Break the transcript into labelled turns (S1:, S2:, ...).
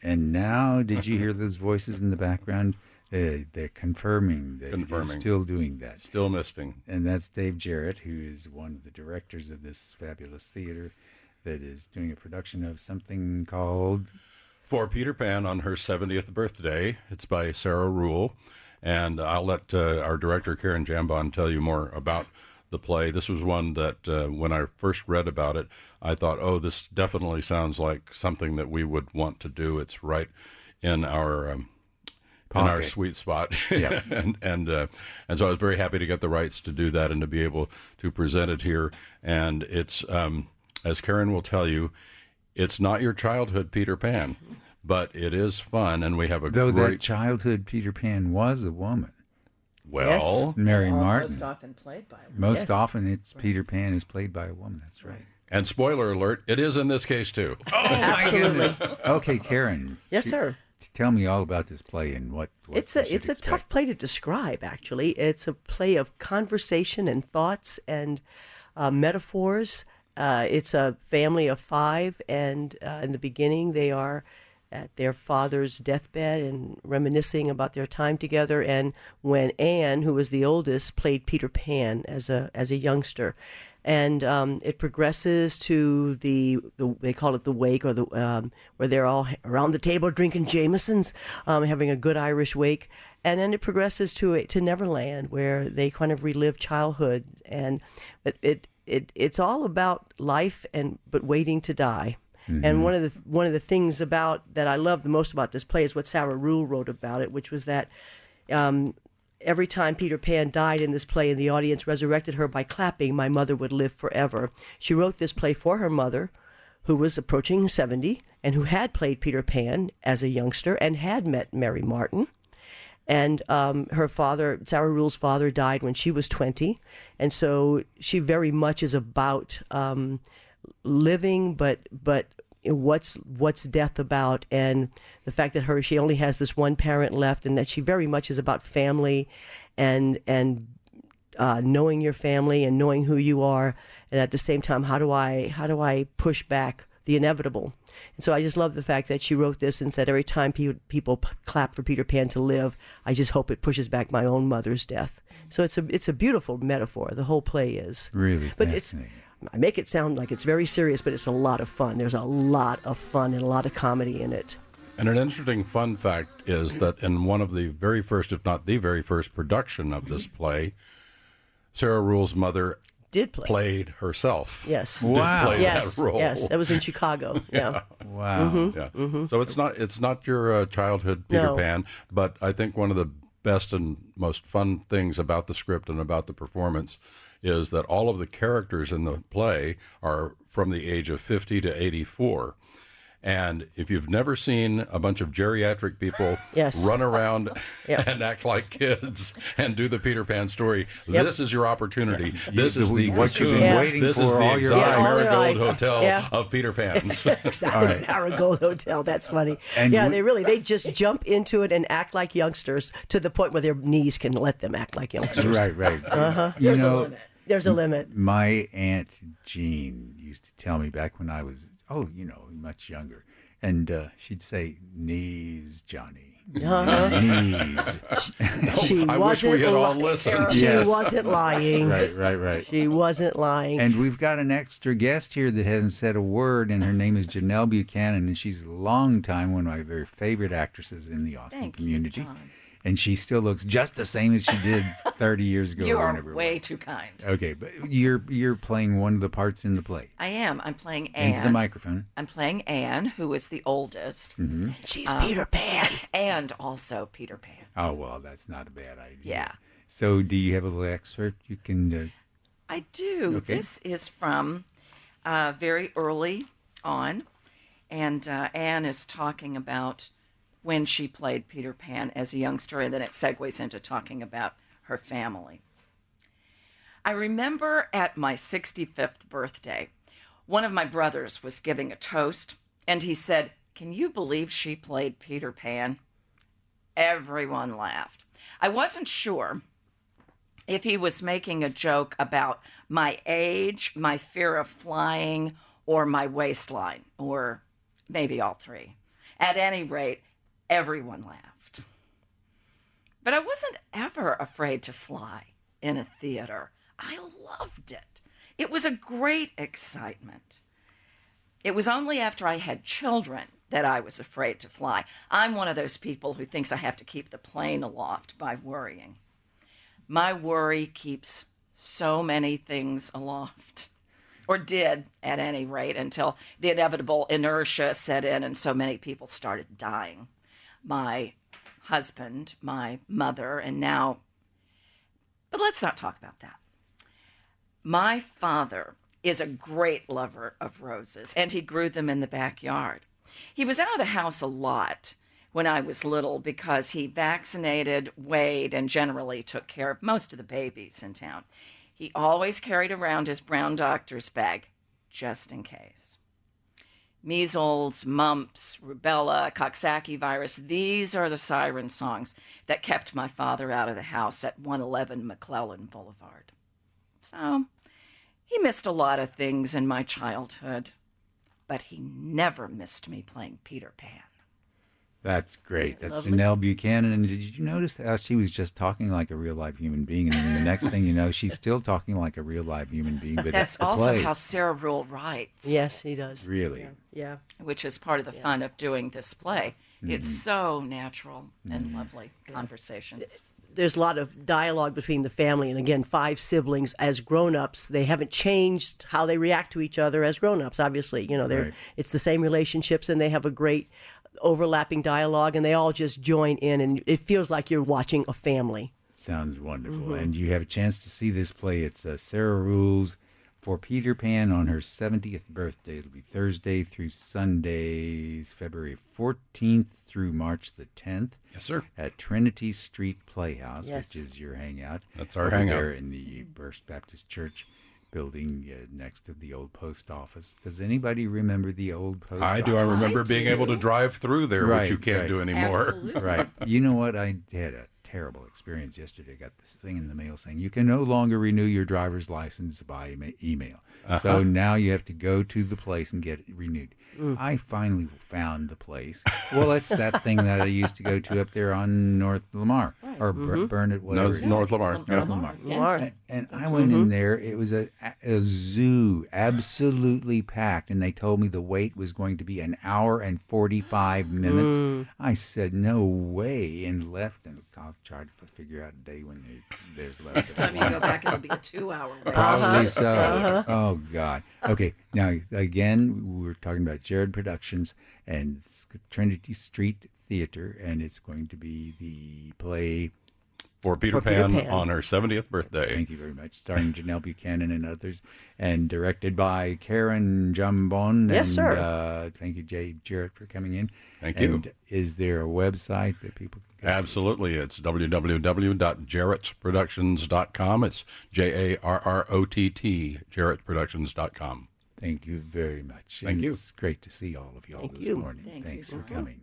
S1: And now, did you hear those voices in the background? They're confirming that he's still doing that.
S2: Still misting.
S1: And that's Dave Jarrott, who is one of the directors of this fabulous theater that is doing a production of something called...
S2: For Peter Pan on her 70th birthday. It's by Sarah Ruhl. And I'll let our director, Karen Jambon, tell you more about the play. This was one that when I first read about it, I thought, oh, this definitely sounds like something that we would want to do. It's right in our sweet spot.
S1: Yeah.
S2: and so I was very happy to get the rights to do that and to be able to present it here. And it's, as Karen will tell you, it's not your childhood Peter Pan, but it is fun, and we have a
S1: Though
S2: great...
S1: that childhood Peter Pan was a woman.
S2: Well,
S3: yes.
S1: Mary Martin.
S3: Most often played by a woman.
S1: Most often it's Peter Pan is played by a woman. That's right.
S2: and spoiler alert, it is in this case too.
S1: Oh, my goodness. Okay, Karen.
S3: Yes, sir.
S1: Tell me all about this play and what
S3: It's a tough play to describe, actually. It's a play of conversation and thoughts and metaphors. It's a family of 5, and in the beginning they are at their father's deathbed and reminiscing about their time together. And when Anne, who was the oldest, played Peter Pan as a youngster, and it progresses to the they call it the wake, or the where they're all around the table drinking Jamesons, having a good Irish wake, and then it progresses to Neverland, where they kind of relive childhood, and it's all about life but waiting to die. Mm-hmm. And one of the things that I love the most about this play is what Sarah Ruhl wrote about it, which was that every time Peter Pan died in this play and the audience resurrected her by clapping, my mother would live forever. She wrote this play for her mother, who was approaching 70 and who had played Peter Pan as a youngster and had met Mary Martin. And her father, Sarah Ruhl's father, died when she was 20. And so she very much is about living, but what's death about, and the fact that she only has this one parent left, and that she very much is about family and knowing your family and knowing who you are, and at the same time, how do I push back the inevitable? And so I just love the fact that she wrote this and said every time people clap for Peter Pan to live, I just hope it pushes back my own mother's death. So it's a beautiful metaphor. The whole play is
S1: really,
S3: but I make it sound like it's very serious, but it's a lot of fun. There's a lot of fun and a lot of comedy in it.
S2: And an interesting fun fact is that in one of the very first, if not the very first production of this play, Sarah Ruhl's mother played herself.
S3: Yes.
S1: Wow.
S2: Played
S3: yes.
S2: that role.
S3: Yes. That was in Chicago. Yeah.
S1: Wow.
S3: Mm-hmm.
S2: Yeah.
S3: Mm-hmm.
S2: So it's not your childhood Peter Pan, but I think one of the best and most fun things about the script and about the performance is that all of the characters in the play are from the age of 50 to 84. And if you've never seen a bunch of geriatric people run around and act like kids and do the Peter Pan story, this is your opportunity. This is the
S1: what you've been waiting
S2: this
S1: for
S2: is the
S1: all your
S2: exotic
S1: life.
S2: Marigold Hotel of Peter Pans.
S3: Exactly. Marigold Hotel. That's funny.
S1: And
S3: they just jump into it and act like youngsters to the point where their knees can let them act like youngsters.
S1: Right.
S3: Uh-huh.
S1: There's a limit.
S3: There's a limit.
S1: My Aunt Jean used to tell me back when I was, much younger. And she'd say, knees, Johnny. Knees.
S2: I wish we had all listened.
S3: She wasn't lying.
S1: Right.
S3: She wasn't lying.
S1: And we've got an extra guest here that hasn't said a word, and her name is Janelle Buchanan, and she's a long time, one of my very favorite actresses in the Austin community.
S4: John.
S1: And she still looks just the same as she did 30 years ago.
S4: You
S1: or
S4: are
S1: whenever
S4: way too kind.
S1: Okay, but you're playing one of the parts in the play.
S4: I am. I'm playing Anne.
S1: Into the microphone.
S4: I'm playing Anne, who is the oldest.
S1: Mm-hmm.
S3: She's Peter Pan.
S4: And also Peter Pan.
S1: Oh, well, that's not a bad idea.
S4: Yeah.
S1: So do you have a little excerpt you can...
S4: I do.
S1: Okay.
S4: This is from very early on. And Anne is talking about when she played Peter Pan as a youngster, and then it segues into talking about her family. I remember at my 65th birthday, one of my brothers was giving a toast, and he said, "Can you believe she played Peter Pan?" Everyone laughed. I wasn't sure if he was making a joke about my age, my fear of flying, or my waistline, or maybe all three. At any rate, everyone laughed. But I wasn't ever afraid to fly in a theater. I loved it. It was a great excitement. It was only after I had children that I was afraid to fly. I'm one of those people who thinks I have to keep the plane aloft by worrying. My worry keeps so many things aloft, or did at any rate, until the inevitable inertia set in and so many people started dying. My husband, my mother, and now, but let's not talk about that. My father is a great lover of roses, and he grew them in the backyard. He was out of the house a lot when I was little because he vaccinated, weighed, and generally took care of most of the babies in town. He always carried around his brown doctor's bag, just in case. Measles, mumps, rubella, Coxsackie virus, these are the siren songs that kept my father out of the house at 111 McClellan Boulevard. So, he missed a lot of things in my childhood, but he never missed me playing Peter Pan.
S1: That's great. That's
S3: Lovely.
S1: Janelle Buchanan. And did you notice how she was just talking like a real live human being, and then the next thing you know, she's still talking like a real live human being? But
S4: That's
S1: it's the
S4: also
S1: play.
S4: how Sarah Ruhl writes,
S3: Yes, he does.
S1: Really.
S3: Yeah.
S4: which is part of the fun of doing this play. It's so natural and lovely conversations.
S3: There's a lot of dialogue between the family, and again, 5 siblings as grown-ups. They haven't changed how they react to each other as grown-ups. Obviously, they're
S1: Right.
S3: it's the same relationships, and they have a great overlapping dialogue, and they all just join in, and it feels like you're watching a family.
S1: Sounds wonderful. And you have a chance to see this play. It's Sarah Ruhl's For Peter Pan on her 70th birthday. It'll be Thursday through Sunday, February 14th through March the 10th.
S2: Yes, sir.
S1: At Trinity Street Playhouse,
S3: Yes.
S1: which is your hangout.
S2: That's our
S1: over
S2: hangout.
S1: there in the First Baptist Church building next to the old post office. Does anybody remember the old post
S2: I
S1: office?
S2: do. I remember
S4: I
S2: being
S4: do.
S2: able to drive through there,
S1: Right,
S2: which you can't
S1: right.
S2: do anymore.
S4: Absolutely.
S1: Right. You know what? I had a terrible experience yesterday. I got this thing in the mail saying you can no longer renew your driver's license by email. So now you have to go to the place and get it renewed. I finally found the place. Well, it's that thing that I used to go to up there on North Lamar or Burnett,
S2: No,
S1: whatever.
S2: it's North Lamar. Yeah.
S1: Lamar.
S3: Lamar.
S1: And I went in there. It was a zoo, absolutely packed. And they told me the wait was going to be an hour and 45 minutes. I said, no way, and left. And I'll try to figure out a day when there's less.
S4: Next time you go back, it'll be a 2-hour wait.
S1: Probably so. Oh, God. Okay. Now, again, we're talking about Jarrott Productions and Trinity Street Theater, and it's going to be the play.
S2: For Peter
S3: Peter
S2: Pan
S3: Pan.
S2: on her 70th birthday.
S1: Thank you very much. Starring Janelle Buchanan and others, and directed by Karen Jambon.
S3: Yes,
S1: and,
S3: sir.
S1: Thank you, Jarrott, for coming in.
S2: Thank you.
S1: And is there a website that people can go to?
S2: Absolutely. It's www.jarrottproductions.com. It's JARROTT, jarrottproductions.com.
S1: Thank you very much.
S2: Thank you.
S1: It's great to see all of y'all
S3: Thank
S1: this
S3: you.
S1: morning.
S4: Thank
S1: Thanks
S4: you.
S1: for coming.